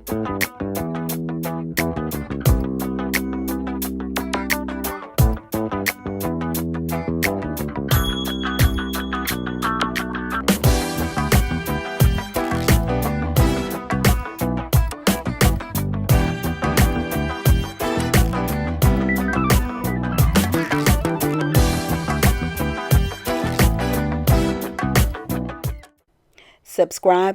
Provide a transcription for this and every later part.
Subscribe,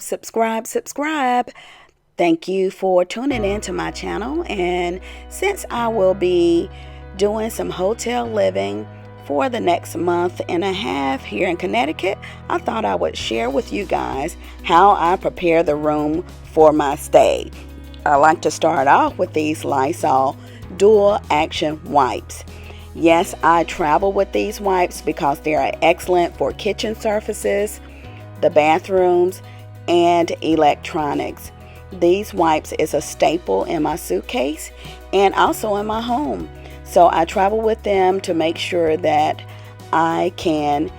subscribe, subscribe. Thank you for tuning in to my channel. And since I will be doing some hotel living for the next month and a half here in Connecticut, I thought I would share with you guys how I prepare the room for my stay. I like to start off with these Lysol dual action wipes. Yes, I travel with these wipes because they are excellent for kitchen surfaces, the bathrooms, and electronics. These wipes is a staple in my suitcase and also in my home. So I travel with them to make sure that I can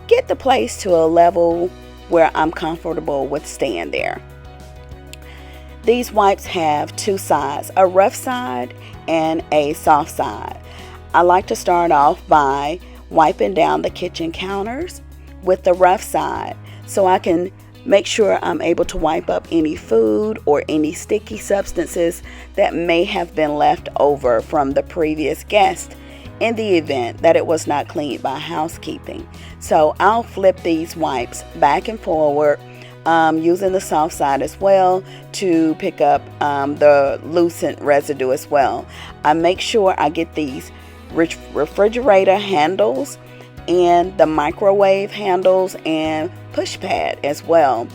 get the place to a level where I'm comfortable with staying there. These wipes have two sides, a rough side and a soft side. I like to start off by wiping down the kitchen counters with the rough side, so I can make sure I'm able to wipe up any food or any sticky substances that may have been left over from the previous guest in the event that it was not cleaned by housekeeping. So I'll flip these wipes back and forward, using the soft side as well to pick up the lucent residue as well. I make sure I get these refrigerator handles and the microwave handles and push pad as well.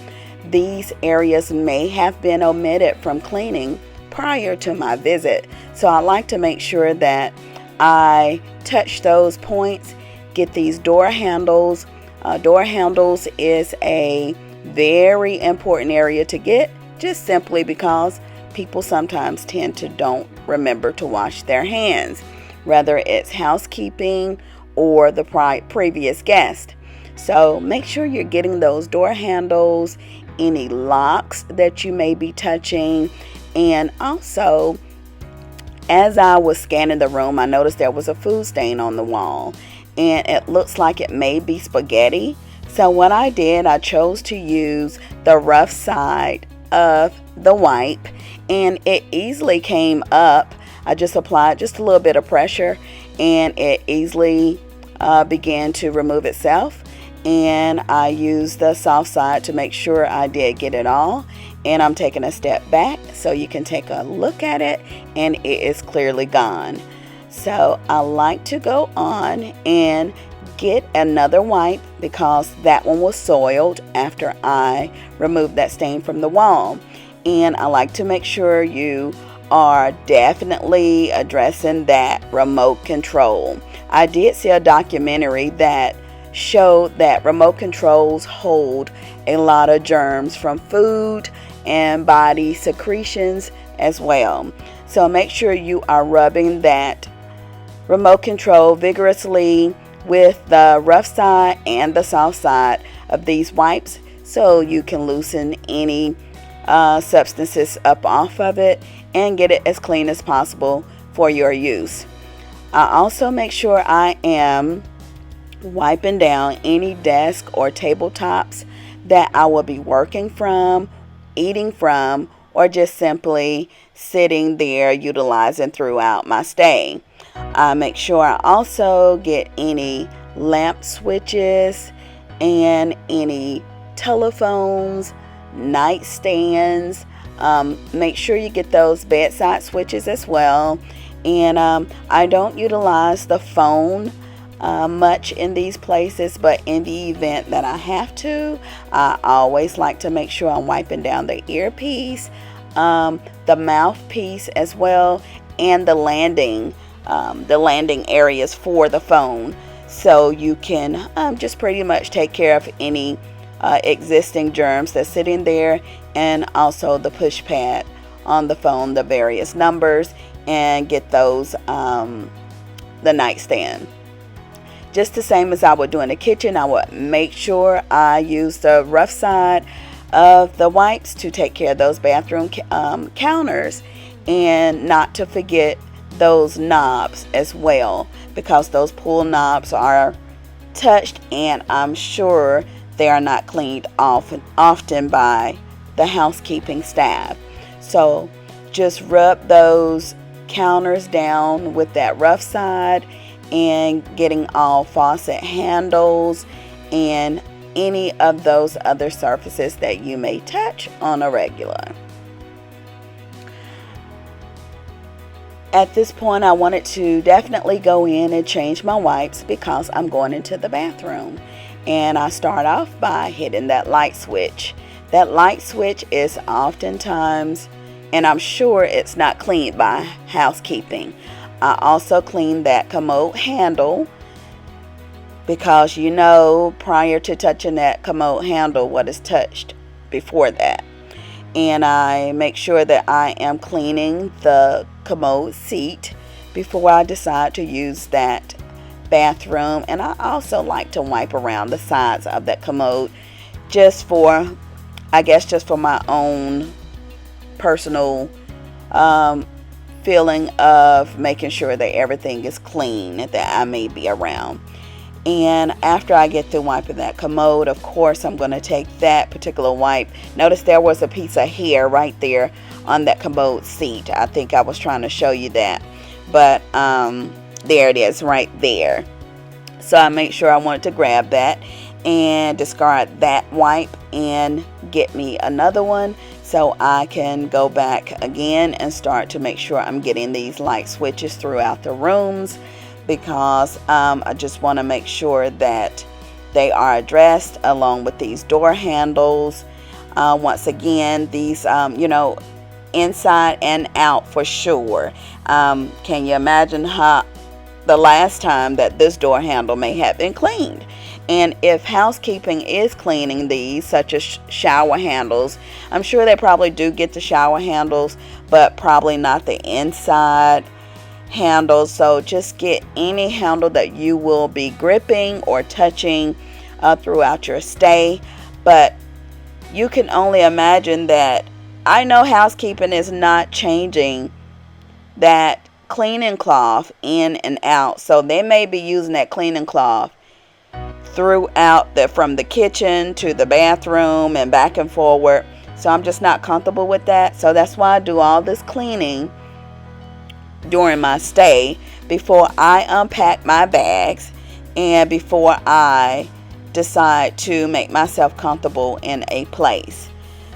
These areas may have been omitted from cleaning prior to my visit, so I like to make sure that I touch those points. Get these door handles. Door handles is a very important area to get, just simply because people sometimes tend to don't remember to wash their hands, whether it's housekeeping or the previous guest. So make sure you're getting those door handles, any locks that you may be touching. And also, as I was scanning the room, I noticed there was a food stain on the wall and it looks like it may be spaghetti. So what I did, I chose to use the rough side of the wipe and it easily came up. I just applied just a little bit of pressure and it easily began to remove itself. And I used the soft side to make sure I did get it all. And I'm taking a step back so you can take a look at it, and it is clearly gone. So I like to go on and get another wipe because that one was soiled after I removed that stain from the wall. And I like to make sure you are definitely addressing that remote control. I did see a documentary that showed that remote controls hold a lot of germs from food and body secretions as well. So make sure you are rubbing that remote control vigorously with the rough side and the soft side of these wipes so you can loosen any substances up off of it and get it as clean as possible for your use. I also make sure I am wiping down any desk or tabletops that I will be working from, eating from, or just simply sitting there utilizing throughout my stay. I make sure I also get any lamp switches and any telephones, nightstands. Make sure you get those bedside switches as well. And I don't utilize the phone much in these places, but in the event that I have to, I always like to make sure I'm wiping down the earpiece, the mouthpiece as well, and the landing areas for the phone, so you can just pretty much take care of any existing germs that's sitting there, and also the push pad on the phone, the various numbers, and get those the nightstand. Just the same as I would do in the kitchen, I would make sure I use the rough side of the wipes to take care of those bathroom counters, and not to forget those knobs as well, because those pull knobs are touched, and I'm sure they are not cleaned often by the housekeeping staff. So just rub those counters down with that rough side, and getting all faucet handles and any of those other surfaces that you may touch on a regular. At this point, I wanted to definitely go in and change my wipes because I'm going into the bathroom. And I start off by hitting that light switch. That light switch is oftentimes, and I'm sure it's not cleaned by housekeeping. I also clean that commode handle, because you know prior to touching that commode handle what is touched before that. And I make sure that I am cleaning the commode seat before I decide to use that bathroom. And I also like to wipe around the sides of that commode, just for, I guess, just for my own personal feeling of making sure that everything is clean that I may be around. And after I get through wiping that commode, of course, I'm going to take that particular wipe. Notice there was a piece of hair right there on that commode seat. I think I was trying to show you that. But there it is right there. So I make sure I wanted to grab that and discard that wipe and get me another one, so I can go back again and start to make sure I'm getting these light switches throughout the rooms, because I just want to make sure that they are addressed, along with these door handles. Once again, these, inside and out for sure. Can you imagine how the last time that this door handle may have been cleaned? And if housekeeping is cleaning these, such as shower handles, I'm sure they probably do get the shower handles, but probably not the inside handles. So just get any handle that you will be gripping or touching throughout your stay. But you can only imagine that I know housekeeping is not changing that cleaning cloth in and out. So they may be using that cleaning cloth throughout from the kitchen to the bathroom and back and forward. So I'm just not comfortable with that. So that's why I do all this cleaning during my stay before I unpack my bags and before I decide to make myself comfortable in a place.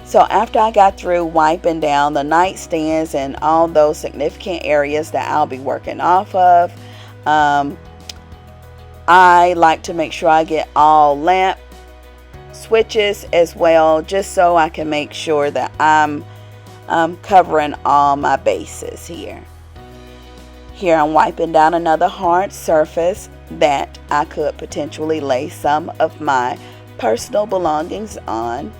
So after I got through wiping down the nightstands and all those significant areas that I'll be working off of, I like to make sure I get all lamp switches as well, just so I can make sure that I'm covering all my bases here. Here I'm wiping down another hard surface that I could potentially lay some of my personal belongings on,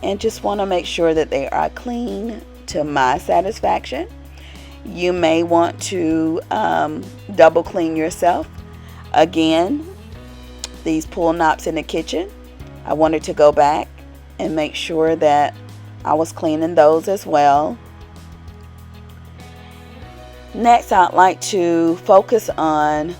and just want to make sure that they are clean to my satisfaction. You may want to double clean yourself. Again, these pull knobs in the kitchen, I wanted to go back and make sure that I was cleaning those as well. Next, I'd like to focus on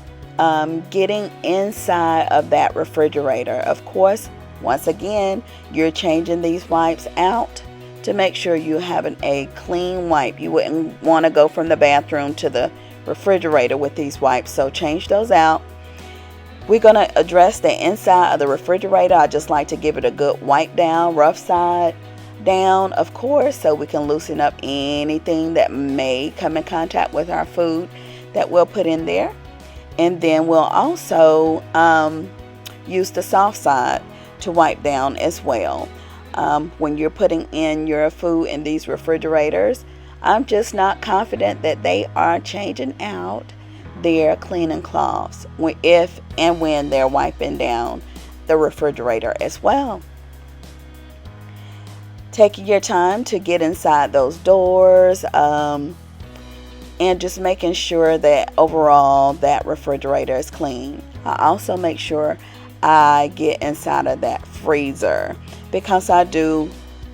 getting inside of that refrigerator. Of course, once again, you're changing these wipes out to make sure you're having a clean wipe. You wouldn't want to go from the bathroom to the refrigerator with these wipes, so change those out. We're going to address the inside of the refrigerator. I just like to give it a good wipe down, rough side down, of course, so we can loosen up anything that may come in contact with our food that we'll put in there. And then we'll also use the soft side to wipe down as well. When you're putting in your food in these refrigerators, I'm just not confident that they are changing out their cleaning cloths if and when they're wiping down the refrigerator as well. Taking your time to get inside those doors, and just making sure that overall that refrigerator is clean. I also make sure I get inside of that freezer, because I do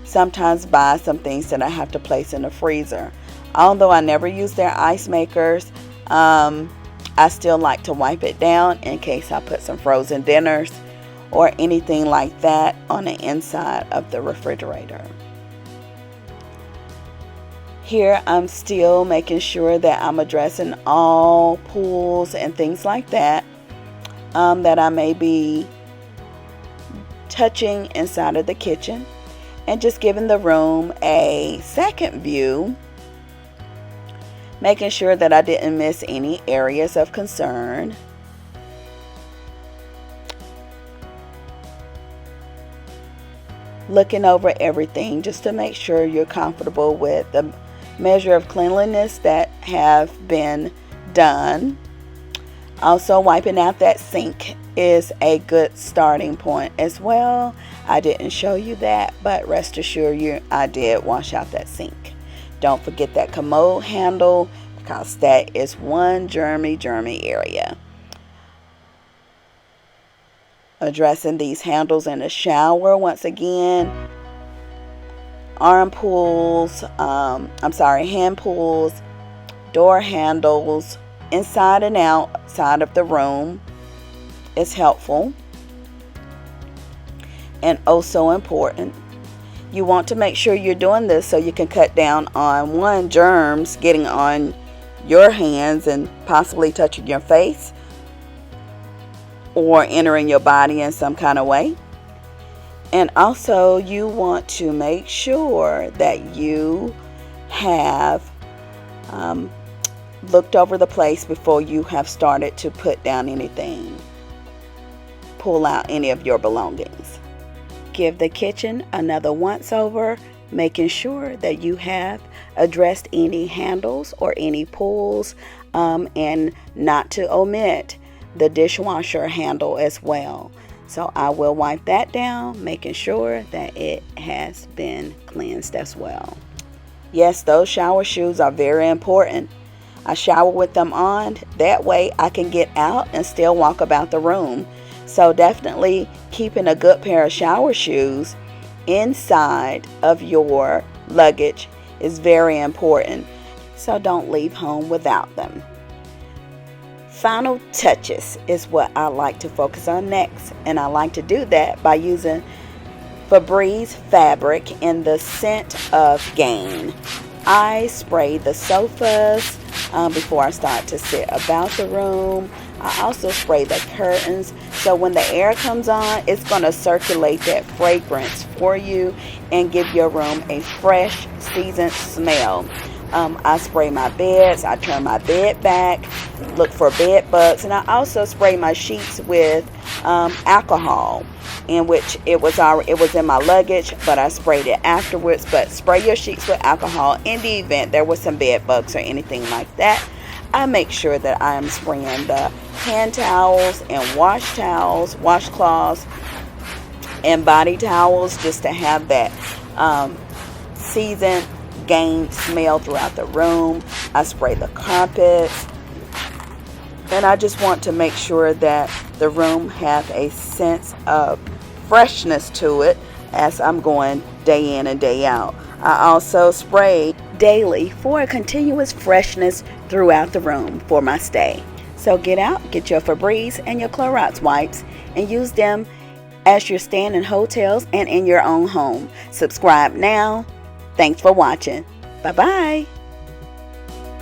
sometimes buy some things that I have to place in the freezer. Although I never use their ice makers, I still like to wipe it down in case I put some frozen dinners or anything like that on the inside of the refrigerator. Here I'm still making sure that I'm addressing all pools and things like that that I may be touching inside of the kitchen, and just giving the room a second view, making sure that I didn't miss any areas of concern. Looking over everything just to make sure you're comfortable with the measure of cleanliness that have been done. Also, wiping out that sink is a good starting point as well. I didn't show you that, but rest assured I did wash out that sink. Don't forget that commode handle, because that is one germy area. Addressing these handles in the shower once again. Hand pulls, door handles, inside and outside of the room is helpful. And also important, you want to make sure you're doing this so you can cut down on germs getting on your hands and possibly touching your face or entering your body in some kind of way. And also, you want to make sure that you have looked over the place before you have started to put down anything, pull out any of your belongings. Give the kitchen another once over, making sure that you have addressed any handles or any pulls, and not to omit the dishwasher handle as well. So I will wipe that down, making sure that it has been cleansed as well. Yes, those shower shoes are very important. I shower with them on. That way I can get out and still walk about the room. So definitely keeping a good pair of shower shoes inside of your luggage is very important. So don't leave home without them. Final touches is what I like to focus on next, and I like to do that by using Fabreze fabric in the scent of Gain. I spray the sofas before I start to sit about the room. I also spray the curtains, so when the air comes on, it's going to circulate that fragrance for you and give your room a fresh, seasoned smell. I spray my beds, I turn my bed back, look for bed bugs, and I also spray my sheets with alcohol, in which it was in my luggage, but I sprayed it afterwards. But spray your sheets with alcohol in the event there was some bed bugs or anything like that. I make sure that I am spraying the hand towels and washcloths and body towels, just to have that seasoned Gain smell throughout the room. I spray the carpets, and I just want to make sure that the room have a sense of freshness to it as I'm going day in and day out. I also spray daily for a continuous freshness throughout the room for my stay. So get out, get your Fabreze and your Clorox wipes, and use them as you're staying in hotels and in your own home. Subscribe now. Thanks for watching. Bye-bye.